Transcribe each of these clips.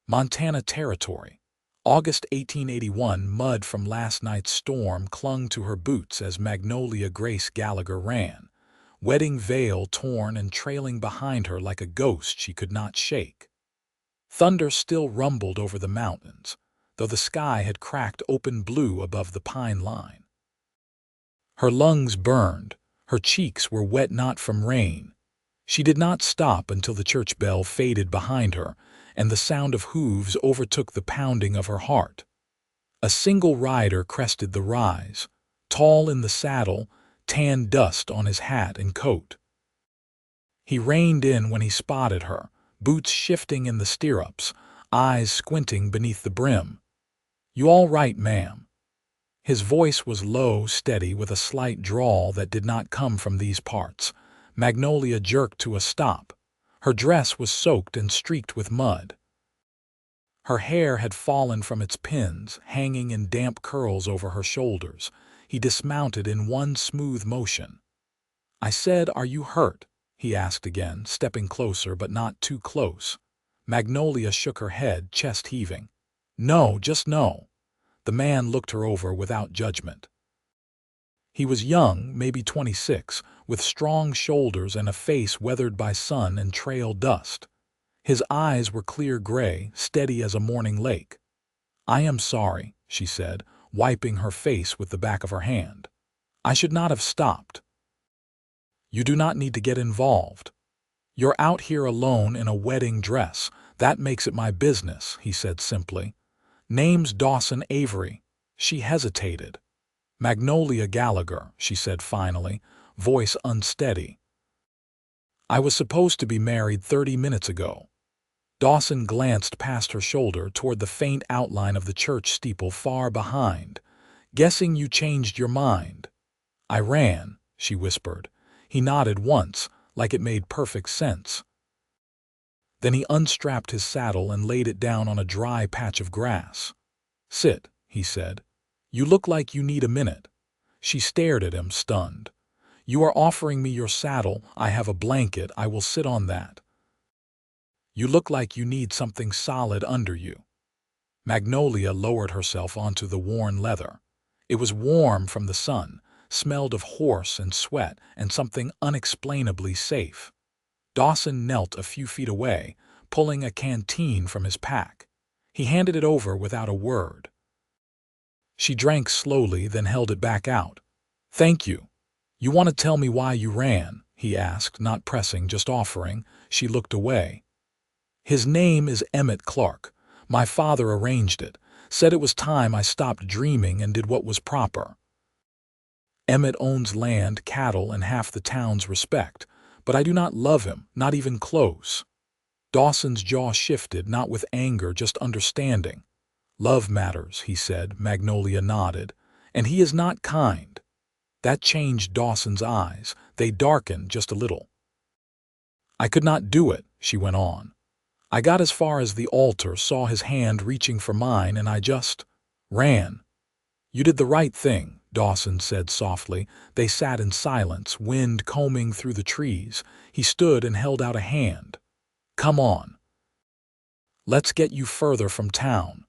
Montana Territory. August 1881. Mud from last night's storm clung to her boots as Magnolia Grace Gallagher ran, wedding veil torn and trailing behind her like a ghost she could not shake. Thunder still rumbled over the mountains, though the sky had cracked open blue above the pine line. Her lungs burned, her cheeks were wet not from rain. She did not stop until the church bell faded behind her and the sound of hooves overtook the pounding of her heart. A single rider crested the rise, tall in the saddle, tan dust on his hat and coat. He reined in when he spotted her, boots shifting in the stirrups, eyes squinting beneath the brim. "You all right, ma'am?" His voice was low, steady, with a slight drawl that did not come from these parts. Magnolia jerked to a stop. Her dress was soaked and streaked with mud. Her hair had fallen from its pins, hanging in damp curls over her shoulders. He dismounted in one smooth motion. "I said, are you hurt?" he asked again, stepping closer but not too close. Magnolia shook her head, chest heaving. "No, just no." The man looked her over without judgment. He was young, maybe 26, with strong shoulders and a face weathered by sun and trail dust. His eyes were clear gray, steady as a morning lake. "I am sorry," she said, wiping her face with the back of her hand. "I should not have stopped." "You do not need to get involved. You're out here alone in a wedding dress. That makes it my business," he said simply. "Name's Dawson Avery." She hesitated. "Magnolia Gallagher," she said finally, voice unsteady. "I was supposed to be married 30 minutes ago." Dawson glanced past her shoulder toward the faint outline of the church steeple far behind. "Guessing you changed your mind." "I ran," she whispered. He nodded once, like it made perfect sense. Then he unstrapped his saddle and laid it down on a dry patch of grass. "Sit," he said. "You look like you need a minute." She stared at him, stunned. "You are offering me your saddle. I have a blanket. I will sit on that." "You look like you need something solid under you." Magnolia lowered herself onto the worn leather. It was warm from the sun, smelled of horse and sweat, and something unexplainably safe. Dawson knelt a few feet away, pulling a canteen from his pack. He handed it over without a word. She drank slowly, then held it back out. "Thank you. You want to tell me why you ran?" he asked, not pressing, just offering. She looked away. "His name is Emmett Clark. My father arranged it, said it was time I stopped dreaming and did what was proper. Emmett owns land, cattle, and half the town's respect, but I do not love him, not even close." Dawson's jaw shifted, not with anger, just understanding. "Love matters," he said. Magnolia nodded. "And he is not kind." That changed Dawson's eyes. They darkened just a little. "I could not do it," she went on. "I got as far as the altar, saw his hand reaching for mine, and I just ran." "You did the right thing," Dawson said softly. They sat in silence, wind combing through the trees. He stood and held out a hand. "Come on. Let's get you further from town."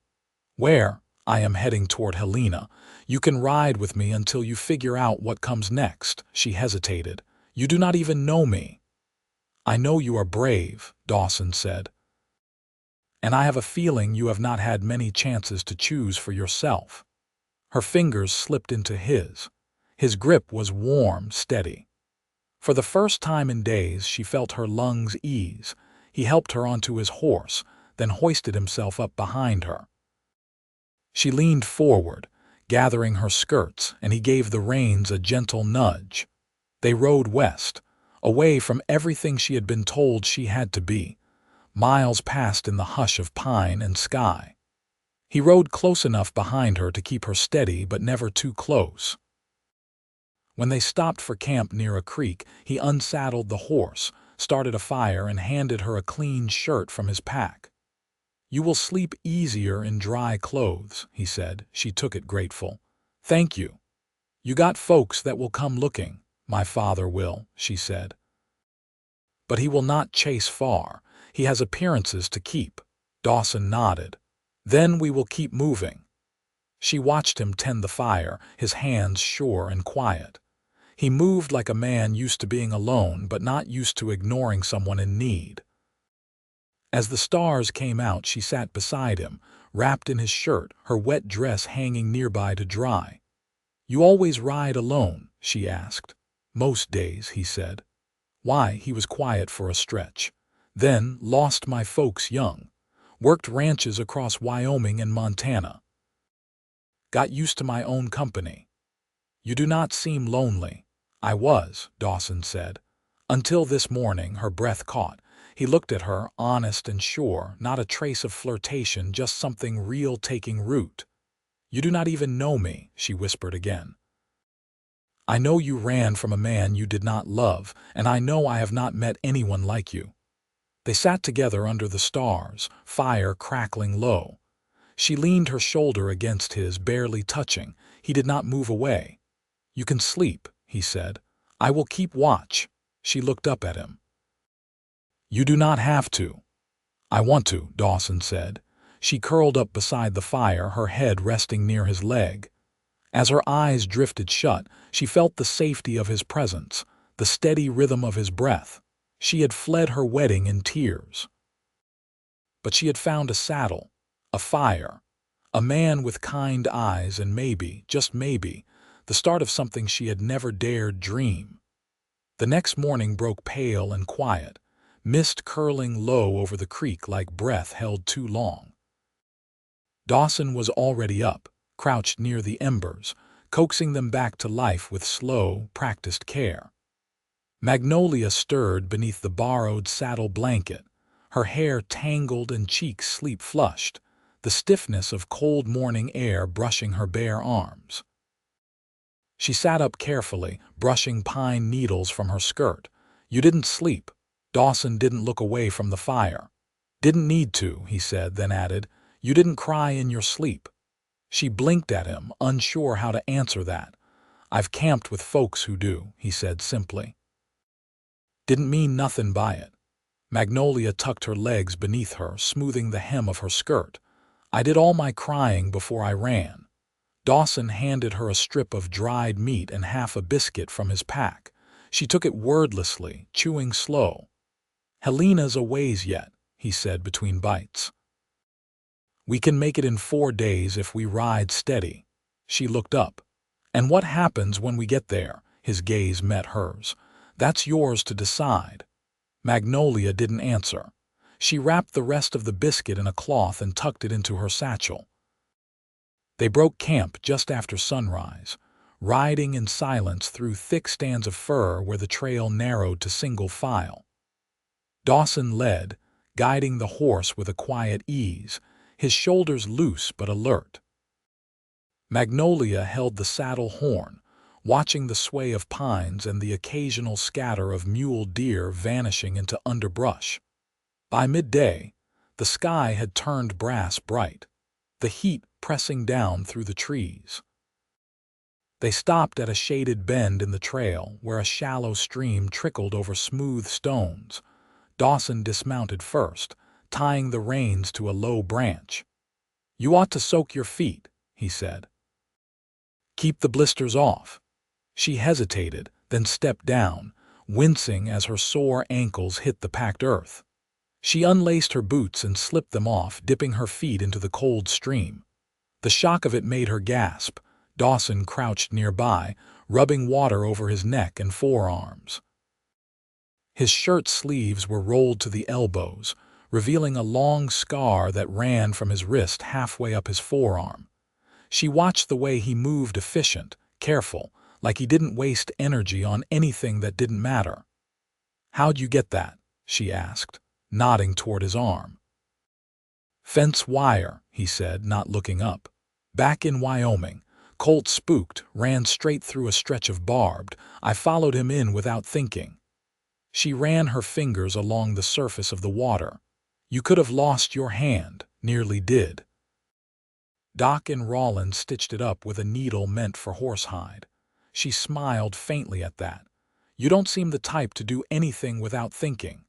"Where?" "I am heading toward Helena. You can ride with me until you figure out what comes next." She hesitated. "You do not even know me." "I know you are brave," Dawson said. "And I have a feeling you have not had many chances to choose for yourself." Her fingers slipped into his. His grip was warm, steady. For the first time in days, she felt her lungs ease. He helped her onto his horse, then hoisted himself up behind her. She leaned forward, gathering her skirts, and he gave the reins a gentle nudge. They rode west, away from everything she had been told she had to be. Miles passed in the hush of pine and sky. He rode close enough behind her to keep her steady, but never too close. When they stopped for camp near a creek, he unsaddled the horse, started a fire, and handed her a clean shirt from his pack. "You will sleep easier in dry clothes," he said. She took it grateful. "Thank you. You got folks that will come looking." "My father will," she said. "But he will not chase far. He has appearances to keep." Dawson nodded. Then we will keep moving. She watched him tend the fire, his hands sure and quiet. He moved like a man used to being alone but not used to ignoring someone in need. As the stars came out, she sat beside him, wrapped in his shirt, her wet dress hanging nearby to dry. "You always ride alone?" she asked. "Most days," he said. "Why?" He was quiet for a stretch. "Then, lost my folks young. Worked ranches across Wyoming and Montana. Got used to my own company." "You do not seem lonely." "I was," Dawson said. "Until this morning." Her breath caught. He looked at her, honest and sure, not a trace of flirtation, just something real taking root. "You do not even know me," she whispered again. "I know you ran from a man you did not love, and I know I have not met anyone like you." They sat together under the stars, fire crackling low. She leaned her shoulder against his, barely touching. He did not move away. "You can sleep," he said. "I will keep watch." She looked up at him. "You do not have to." "I want to," Dawson said. She curled up beside the fire, her head resting near his leg. As her eyes drifted shut, she felt the safety of his presence, the steady rhythm of his breath. She had fled her wedding in tears. But she had found a saddle, a fire, a man with kind eyes, and maybe, just maybe, the start of something she had never dared dream. The next morning broke pale and quiet, mist curling low over the creek like breath held too long. Dawson was already up, crouched near the embers, coaxing them back to life with slow, practiced care. Magnolia stirred beneath the borrowed saddle blanket, her hair tangled and cheeks sleep-flushed, the stiffness of cold morning air brushing her bare arms. She sat up carefully, brushing pine needles from her skirt. "You didn't sleep." Dawson didn't look away from the fire. "Didn't need to," he said, then added, "You didn't cry in your sleep." She blinked at him, unsure how to answer that. "I've camped with folks who do," he said simply. Didn't mean nothing by it. Magnolia tucked her legs beneath her, smoothing the hem of her skirt. "I did all my crying before I ran." Dawson handed her a strip of dried meat and half a biscuit from his pack. She took it wordlessly, chewing slow. "Helena's a ways yet," he said between bites. "We can make it in 4 days if we ride steady." She looked up. "And what happens when we get there?" His gaze met hers. "That's yours to decide." Magnolia didn't answer. She wrapped the rest of the biscuit in a cloth and tucked it into her satchel. They broke camp just after sunrise, riding in silence through thick stands of fir where the trail narrowed to single file. Dawson led, guiding the horse with a quiet ease, his shoulders loose but alert. Magnolia held the saddle horn, watching the sway of pines and the occasional scatter of mule deer vanishing into underbrush. By midday, the sky had turned brass bright, the heat pressing down through the trees. They stopped at a shaded bend in the trail where a shallow stream trickled over smooth stones. Dawson dismounted first, tying the reins to a low branch. "You ought to soak your feet," he said. "Keep the blisters off." She hesitated, then stepped down, wincing as her sore ankles hit the packed earth. She unlaced her boots and slipped them off, dipping her feet into the cold stream. The shock of it made her gasp. Dawson crouched nearby, rubbing water over his neck and forearms. His shirt sleeves were rolled to the elbows, revealing a long scar that ran from his wrist halfway up his forearm. She watched the way he moved, efficient, careful, like he didn't waste energy on anything that didn't matter. "How'd you get that?" she asked, nodding toward his arm. "Fence wire," he said, not looking up. "Back in Wyoming. Colt spooked, ran straight through a stretch of barbed. I followed him in without thinking." She ran her fingers along the surface of the water. "You could have lost your hand, nearly did." Doc and Rollins stitched it up with a needle meant for horsehide. She smiled faintly at that. "You don't seem the type to do anything without thinking."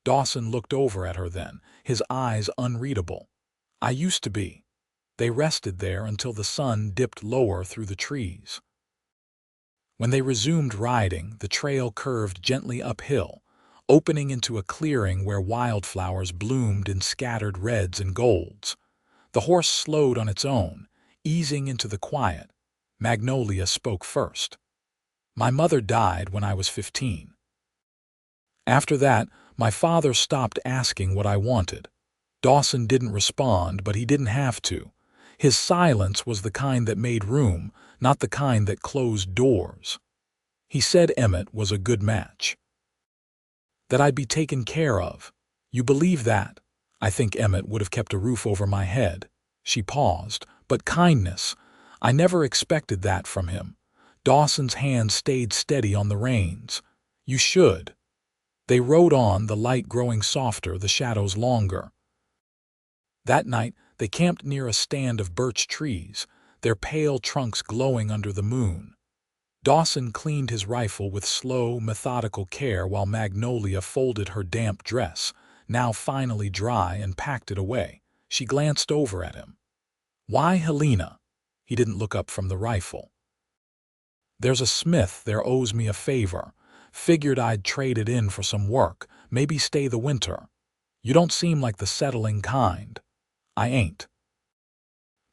Dawson looked over at her then, his eyes unreadable. I used to be. They rested there until the sun dipped lower through the trees. When they resumed riding, the trail curved gently uphill, opening into a clearing where wildflowers bloomed in scattered reds and golds. The horse slowed on its own, easing into the quiet. Magnolia spoke first. My mother died when I was 15. After that, my father stopped asking what I wanted. Dawson didn't respond, but he didn't have to. His silence was the kind that made room, not the kind that closed doors. He said Emmett was a good match. That I'd be taken care of. You believe that? I think Emmett would have kept a roof over my head. She paused. But kindness. I never expected that from him. Dawson's hand stayed steady on the reins. You should. They rode on, the light growing softer, the shadows longer. That night, they camped near a stand of birch trees, their pale trunks glowing under the moon. Dawson cleaned his rifle with slow, methodical care while Magnolia folded her damp dress, now finally dry, and packed it away. She glanced over at him. Why Helena? He didn't look up from the rifle. There's a smith there owes me a favor. Figured I'd trade it in for some work, maybe stay the winter. You don't seem like the settling kind. I ain't.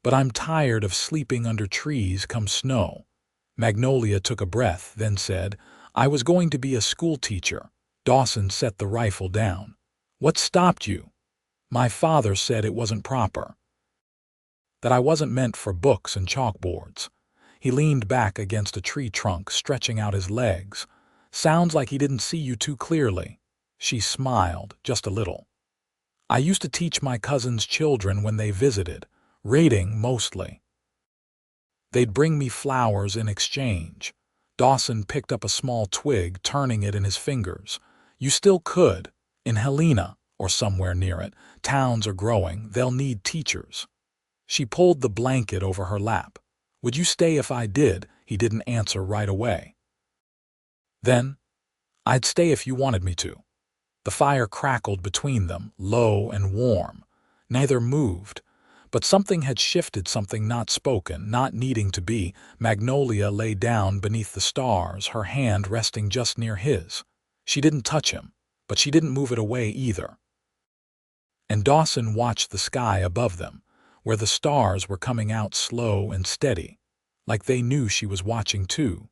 But I'm tired of sleeping under trees come snow. Magnolia took a breath, then said, I was going to be a school teacher. Dawson set the rifle down. What stopped you? My father said it wasn't proper. That I wasn't meant for books and chalkboards. He leaned back against a tree trunk, stretching out his legs. Sounds like he didn't see you too clearly. She smiled, just a little. I used to teach my cousin's children when they visited, reading mostly. They'd bring me flowers in exchange. Dawson picked up a small twig, turning it in his fingers. You still could, in Helena or somewhere near it. Towns are growing, they'll need teachers. She pulled the blanket over her lap. Would you stay if I did? He didn't answer right away. Then, I'd stay if you wanted me to. The fire crackled between them, low and warm. Neither moved. But something had shifted, something not spoken, not needing to be. Magnolia lay down beneath the stars, her hand resting just near his. She didn't touch him, but she didn't move it away either. And Dawson watched the sky above them, where the stars were coming out slow and steady, like they knew she was watching too.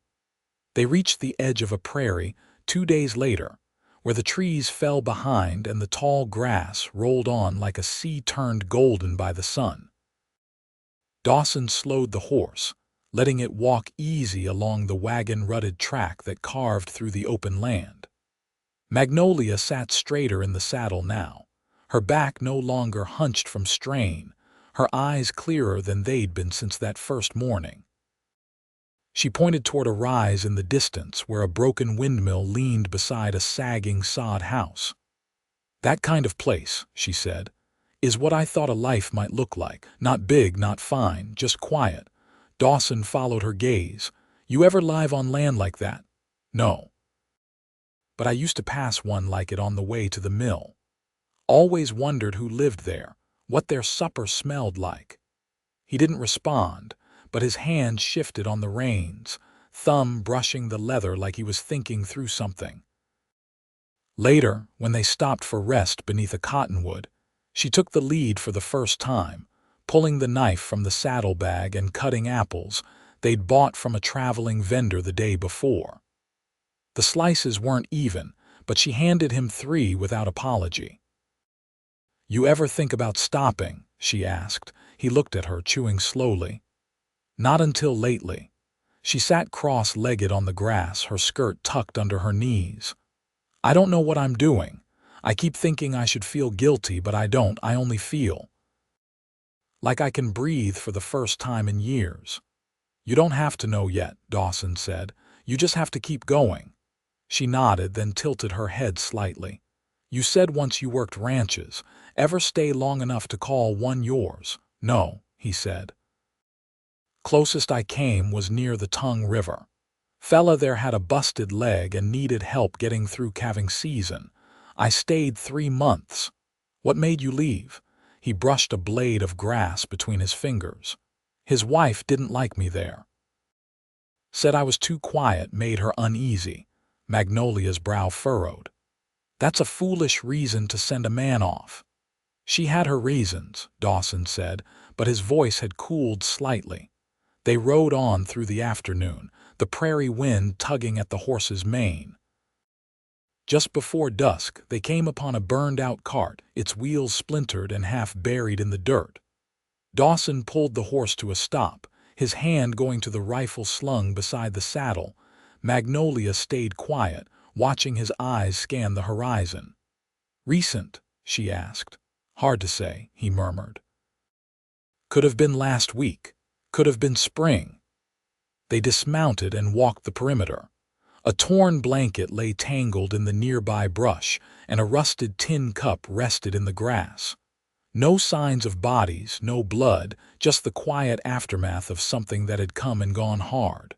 They reached the edge of a prairie 2 days later, where the trees fell behind and the tall grass rolled on like a sea turned golden by the sun. Dawson slowed the horse, letting it walk easy along the wagon-rutted track that carved through the open land. Magnolia sat straighter in the saddle now, her back no longer hunched from strain, her eyes clearer than they'd been since that first morning. She pointed toward a rise in the distance where a broken windmill leaned beside a sagging sod house. That kind of place, she said, is what I thought a life might look like. Not big, not fine, just quiet. Dawson followed her gaze. You ever live on land like that? No. But I used to pass one like it on the way to the mill. Always wondered who lived there, what their supper smelled like. He didn't respond, but his hand shifted on the reins, thumb brushing the leather like he was thinking through something. Later, when they stopped for rest beneath a cottonwood, she took the lead for the first time, pulling the knife from the saddlebag and cutting apples they'd bought from a traveling vendor the day before. The slices weren't even, but she handed him 3 without apology. You ever think about stopping? She asked. He looked at her, chewing slowly. Not until lately. She sat cross-legged on the grass, her skirt tucked under her knees. I don't know what I'm doing. I keep thinking I should feel guilty, but I don't. I only feel like I can breathe for the first time in years. You don't have to know yet, Dawson said. You just have to keep going. She nodded, then tilted her head slightly. You said once you worked ranches. Ever stay long enough to call one yours? No, he said. Closest I came was near the Tongue River. Fella there had a busted leg and needed help getting through calving season. I stayed 3 months. What made you leave? He brushed a blade of grass between his fingers. His wife didn't like me there. Said I was too quiet made her uneasy. Magnolia's brow furrowed. That's a foolish reason to send a man off. She had her reasons, Dawson said, but his voice had cooled slightly. They rode on through the afternoon, the prairie wind tugging at the horse's mane. Just before dusk, they came upon a burned-out cart, its wheels splintered and half buried in the dirt. Dawson pulled the horse to a stop, his hand going to the rifle slung beside the saddle. Magnolia stayed quiet, watching his eyes scan the horizon. "Recent?" she asked. "Hard to say," he murmured. "Could have been last week. Could have been spring." They dismounted and walked the perimeter. A torn blanket lay tangled in the nearby brush, and a rusted tin cup rested in the grass. No signs of bodies, no blood, just the quiet aftermath of something that had come and gone hard.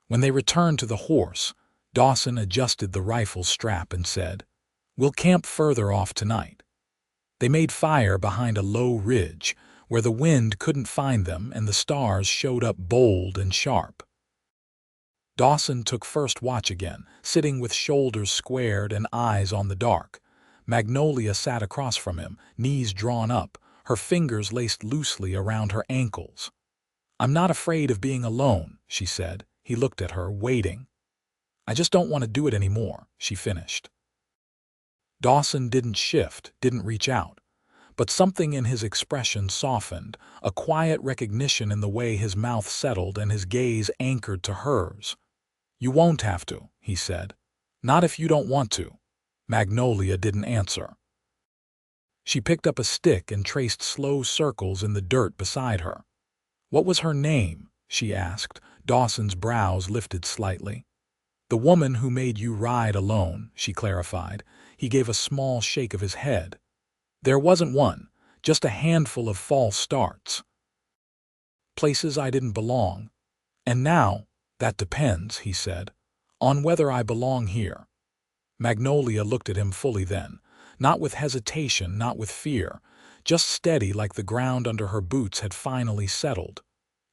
When they returned to the horse, Dawson adjusted the rifle strap and said, "We'll camp further off tonight." They made fire behind a low ridge, where the wind couldn't find them and the stars showed up bold and sharp. Dawson took first watch again, sitting with shoulders squared and eyes on the dark. Magnolia sat across from him, knees drawn up, her fingers laced loosely around her ankles. "I'm not afraid of being alone," she said. He looked at her, waiting. "I just don't want to do it anymore," she finished. Dawson didn't shift, didn't reach out. But something in his expression softened, a quiet recognition in the way his mouth settled and his gaze anchored to hers. "You won't have to," he said. "Not if you don't want to." Magnolia didn't answer. She picked up a stick and traced slow circles in the dirt beside her. "What was her name?" she asked. Dawson's brows lifted slightly. "The woman who made you ride alone," she clarified. He gave a small shake of his head. "There wasn't one, just a handful of false starts. Places I didn't belong. And now, that depends," he said, "on whether I belong here." Magnolia looked at him fully then, not with hesitation, not with fear, just steady like the ground under her boots had finally settled.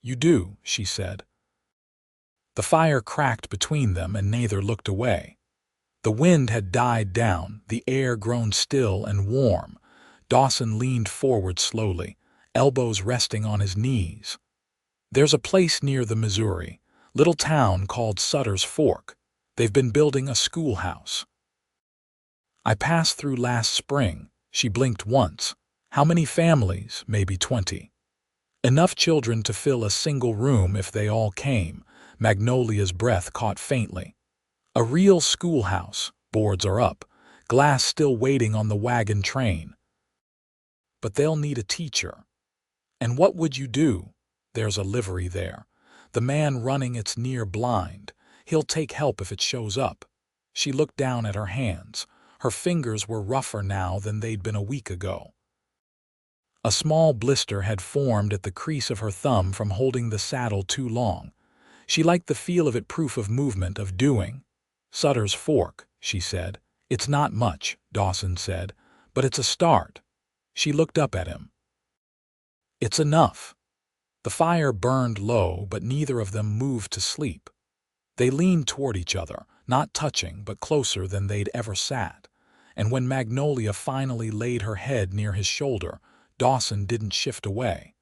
"You do," she said. The fire cracked between them and neither looked away. The wind had died down, the air grown still and warm. Dawson leaned forward slowly, elbows resting on his knees. "There's a place near the Missouri, little town called Sutter's Fork. They've been building a schoolhouse. I passed through last spring." She blinked once. "How many families? Maybe 20. Enough children to fill a single room if they all came." Magnolia's breath caught faintly. "A real schoolhouse. Boards are up. Glass still waiting on the wagon train. But they'll need a teacher." "And what would you do?" "There's a livery there. The man running it's near blind. He'll take help if it shows up." She looked down at her hands. Her fingers were rougher now than they'd been a week ago. A small blister had formed at the crease of her thumb from holding the saddle too long. She liked the feel of it, proof of movement, of doing. "Sutter's Fork," she said. "It's not much," Dawson said, "but it's a start." She looked up at him. "It's enough." The fire burned low, but neither of them moved to sleep. They leaned toward each other, not touching, but closer than they'd ever sat. And when Magnolia finally laid her head near his shoulder, Dawson didn't shift away.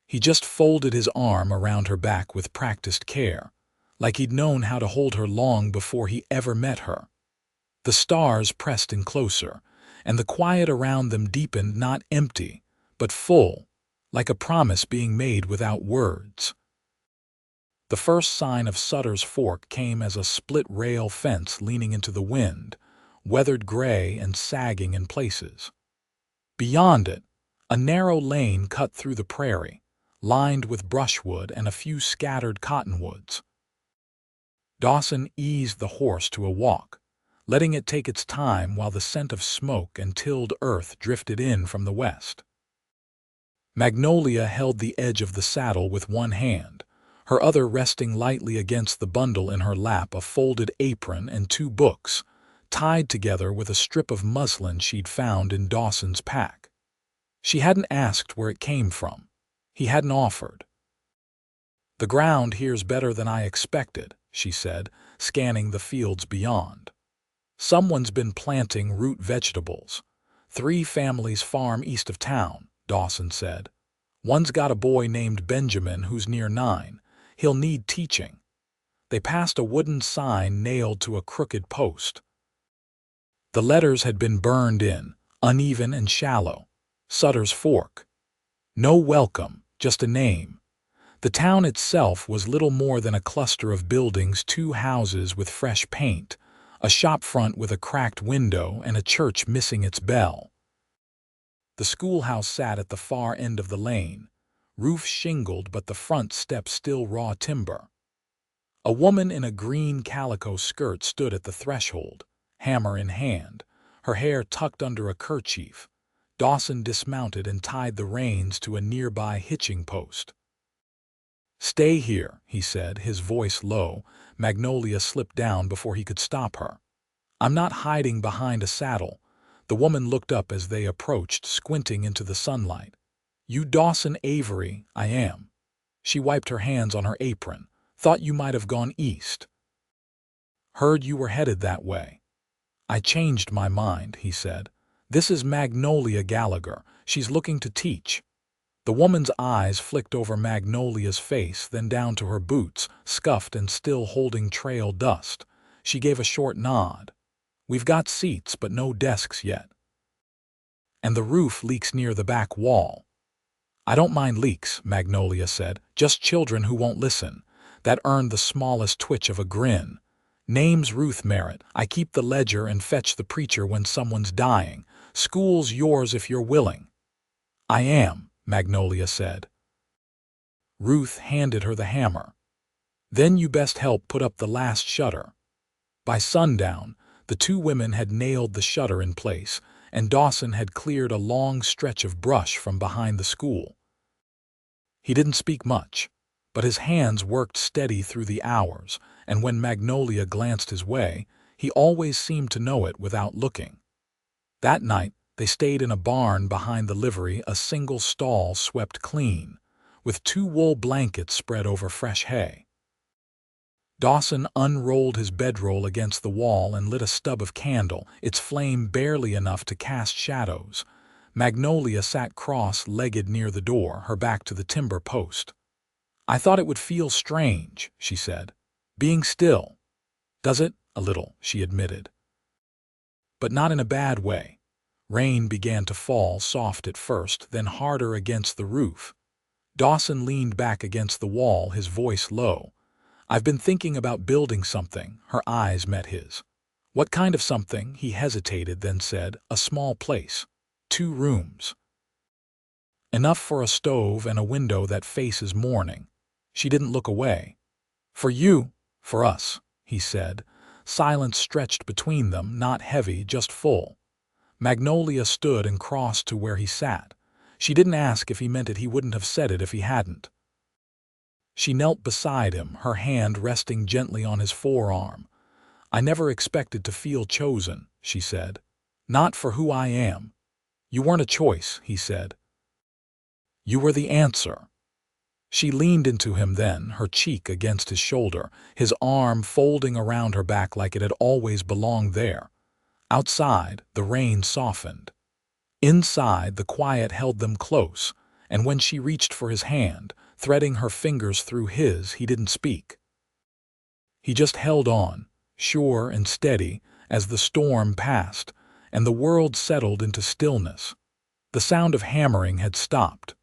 He just folded his arm around her back with practiced care, like he'd known how to hold her long before he ever met her. The stars pressed in closer, and the quiet around them deepened, not empty, but full, like a promise being made without words. The first sign of Sutter's Fork came as a split-rail fence leaning into the wind, weathered gray and sagging in places. Beyond it, a narrow lane cut through the prairie, lined with brushwood and a few scattered cottonwoods. Dawson eased the horse to a walk, letting it take its time while the scent of smoke and tilled earth drifted in from the west. Magnolia held the edge of the saddle with one hand, her other resting lightly against the bundle in her lap, a folded apron and 2 books, tied together with a strip of muslin she'd found in Dawson's pack. She hadn't asked where it came from. He hadn't offered. "The ground here's better than I expected," she said, scanning the fields beyond. "Someone's been planting root vegetables. 3 families farm east of town," Dawson said. "One's got a boy named Benjamin who's near 9. He'll need teaching." They passed a wooden sign nailed to a crooked post. The letters had been burned in, uneven and shallow. Sutter's Fork. No welcome, just a name. The town itself was little more than a cluster of buildings, 2 houses with fresh paint, a shop front with a cracked window, and a church missing its bell. The schoolhouse sat at the far end of the lane, roof shingled but the front steps still raw timber. A woman in a green calico skirt stood at the threshold, hammer in hand, her hair tucked under a kerchief. Dawson dismounted and tied the reins to a nearby hitching post. "Stay here," he said, his voice low. Magnolia slipped down before he could stop her. "I'm not hiding behind a saddle." The woman looked up as they approached, squinting into the sunlight. "You Dawson Avery?" "I am." She wiped her hands on her apron. "Thought you might have gone east. Heard you were headed that way." "I changed my mind," he said. "This is Magnolia Gallagher. She's looking to teach." The woman's eyes flicked over Magnolia's face, then down to her boots, scuffed and still holding trail dust. She gave a short nod. "We've got seats, but no desks yet. And the roof leaks near the back wall." "I don't mind leaks," Magnolia said. "Just children who won't listen." That earned the smallest twitch of a grin. "Name's Ruth Merritt. I keep the ledger and fetch the preacher when someone's dying. School's yours if you're willing." "I am," Magnolia said. Ruth handed her the hammer. "Then you best help put up the last shutter." By sundown, the 2 women had nailed the shutter in place, and Dawson had cleared a long stretch of brush from behind the school. He didn't speak much, but his hands worked steady through the hours, and when Magnolia glanced his way, he always seemed to know it without looking. That night, they stayed in a barn behind the livery, a single stall swept clean, with 2 wool blankets spread over fresh hay. Dawson unrolled his bedroll against the wall and lit a stub of candle, its flame barely enough to cast shadows. Magnolia sat cross-legged near the door, her back to the timber post. "I thought it would feel strange," she said. "Being still." "Does it?" "A little," she admitted. "But not in a bad way." Rain began to fall, soft at first, then harder against the roof. Dawson leaned back against the wall, his voice low. "I've been thinking about building something." Her eyes met his. "What kind of something?" He hesitated, then said, "A small place. 2 rooms. Enough for a stove and a window that faces morning." She didn't look away. "For you?" "For us," he said. Silence stretched between them, not heavy, just full. Magnolia stood and crossed to where he sat. She didn't ask if he meant it. He wouldn't have said it if he hadn't. She knelt beside him, her hand resting gently on his forearm. "I never expected to feel chosen," she said. "Not for who I am." "You weren't a choice," he said. "You were the answer." She leaned into him then, her cheek against his shoulder, his arm folding around her back like it had always belonged there. Outside, the rain softened. Inside, the quiet held them close, and when she reached for his hand, threading her fingers through his, he didn't speak. He just held on, sure and steady, as the storm passed, and the world settled into stillness. The sound of hammering had stopped.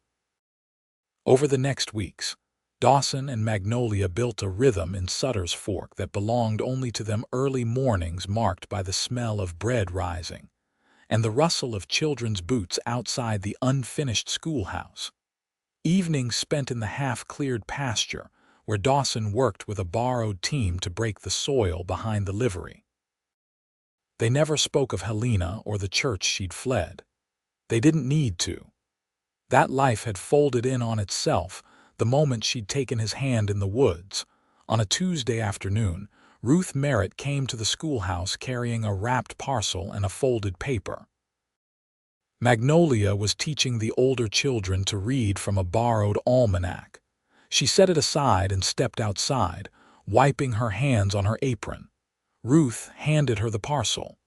Over the next weeks, Dawson and Magnolia built a rhythm in Sutter's Fork that belonged only to them. Early mornings marked by the smell of bread rising, and the rustle of children's boots outside the unfinished schoolhouse. Evenings spent in the half-cleared pasture, where Dawson worked with a borrowed team to break the soil behind the livery. They never spoke of Helena or the church she'd fled. They didn't need to. That life had folded in on itself the moment she'd taken his hand in the woods. On a Tuesday afternoon, Ruth Merritt came to the schoolhouse carrying a wrapped parcel and a folded paper. Magnolia was teaching the older children to read from a borrowed almanac. She set it aside and stepped outside, wiping her hands on her apron. Ruth handed her the parcel.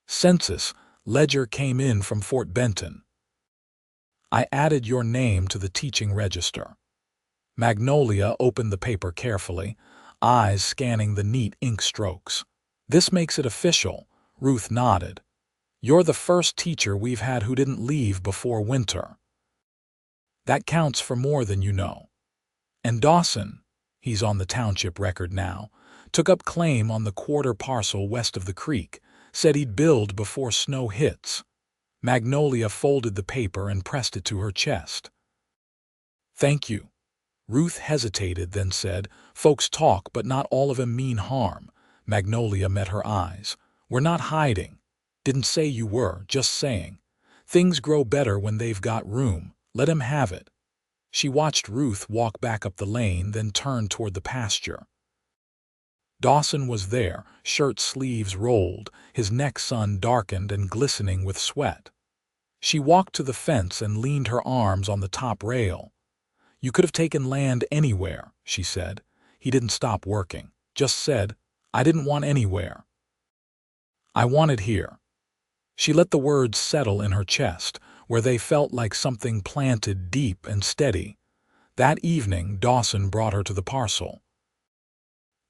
Census ledger came in from Fort Benton. I added your name to the teaching register. Magnolia opened the paper carefully, eyes scanning the neat ink strokes. This makes it official, Ruth nodded. You're the first teacher we've had who didn't leave before winter. That counts for more than you know. And Dawson, he's on the township record now, took up claim on the quarter parcel west of the creek, said he'd build before snow hits. Magnolia folded the paper and pressed it to her chest. Thank you. Ruth hesitated, then said, Folks talk, but not all of 'em mean harm. Magnolia met her eyes. We're not hiding. Didn't say you were, just saying. Things grow better when they've got room. Let 'em have it. She watched Ruth walk back up the lane, then turned toward the pasture. Dawson was there, shirt sleeves rolled, his neck sun darkened and glistening with sweat. She walked to the fence and leaned her arms on the top rail. You could have taken land anywhere, she said. He didn't stop working, just said, I didn't want anywhere. I wanted here. She let the words settle in her chest, where they felt like something planted deep and steady. That evening, Dawson brought her to the parcel.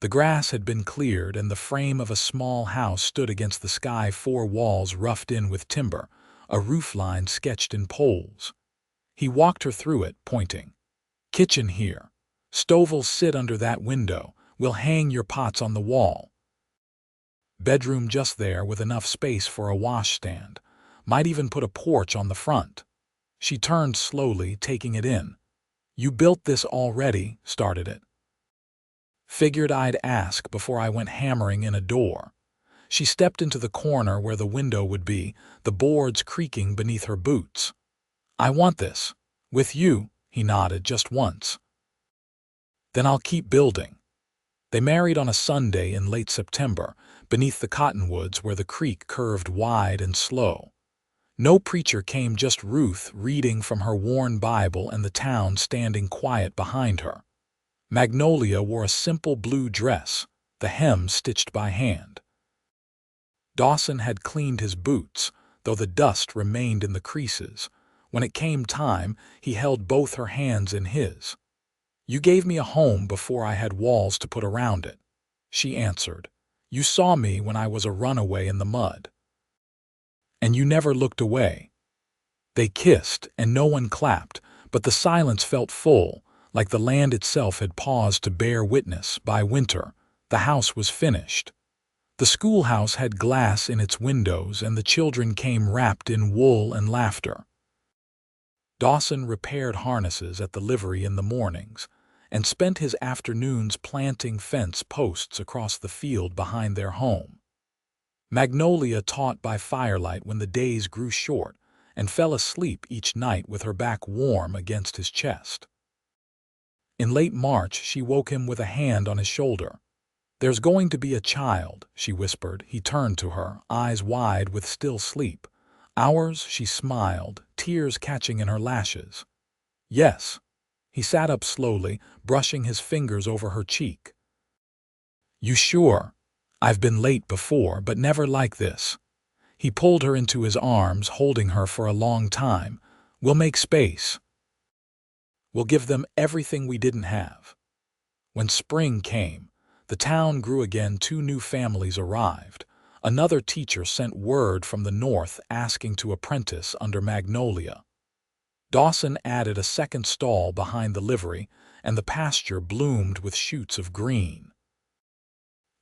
The grass had been cleared and the frame of a small house stood against the sky, 4 walls roughed in with timber, a roofline sketched in poles. He walked her through it, pointing. Kitchen here. Stove'll sit under that window. We'll hang your pots on the wall. Bedroom just there with enough space for a washstand. Might even put a porch on the front. She turned slowly, taking it in. You built this already, started it. Figured I'd ask before I went hammering in a door. She stepped into the corner where the window would be, the boards creaking beneath her boots. I want this. With you, he nodded just once. Then I'll keep building. They married on a Sunday in late September, beneath the cottonwoods where the creek curved wide and slow. No preacher came, just Ruth reading from her worn Bible and the town standing quiet behind her. Magnolia wore a simple blue dress, the hem stitched by hand. Dawson had cleaned his boots, though the dust remained in the creases. When it came time, he held both her hands in his. You gave me a home before I had walls to put around it, she answered. You saw me when I was a runaway in the mud. And you never looked away. They kissed, and no one clapped, but the silence felt full, like the land itself had paused to bear witness. By winter, the house was finished. The schoolhouse had glass in its windows, and the children came wrapped in wool and laughter. Dawson repaired harnesses at the livery in the mornings, and spent his afternoons planting fence posts across the field behind their home. Magnolia taught by firelight when the days grew short, and fell asleep each night with her back warm against his chest. In late March, she woke him with a hand on his shoulder. There's going to be a child, she whispered. He turned to her, eyes wide with still sleep. Ours, she smiled, tears catching in her lashes. Yes. He sat up slowly, brushing his fingers over her cheek. You sure? I've been late before, but never like this. He pulled her into his arms, holding her for a long time. We'll make space. We'll give them everything we didn't have. When spring came, the town grew again. 2 new families arrived. Another teacher sent word from the north asking to apprentice under Magnolia. Dawson added a second stall behind the livery, and the pasture bloomed with shoots of green.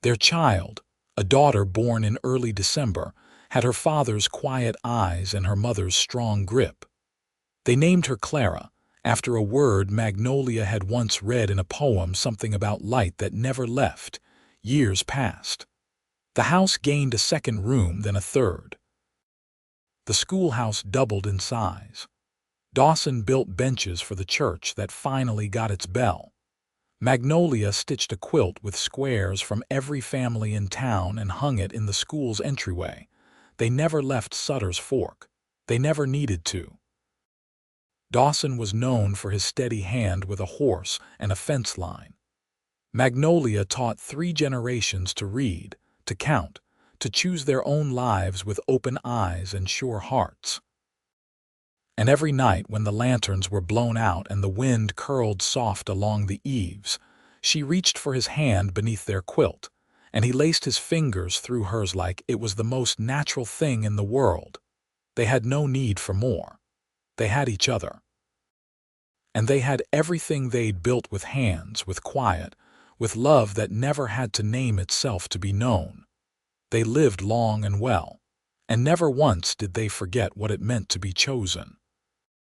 Their child, a daughter born in early December, had her father's quiet eyes and her mother's strong grip. They named her Clara, after a word Magnolia had once read in a poem, something about light that never left. Years passed. The house gained a second room, then a third. The schoolhouse doubled in size. Dawson built benches for the church that finally got its bell. Magnolia stitched a quilt with squares from every family in town and hung it in the school's entryway. They never left Sutter's Fork. They never needed to. Dawson was known for his steady hand with a horse and a fence line. Magnolia taught 3 generations to read, to count, to choose their own lives with open eyes and sure hearts. And every night when the lanterns were blown out and the wind curled soft along the eaves, she reached for his hand beneath their quilt, and he laced his fingers through hers like it was the most natural thing in the world. They had no need for more. They had each other. And they had everything they'd built with hands, with quiet, with love that never had to name itself to be known. They lived long and well, and never once did they forget what it meant to be chosen.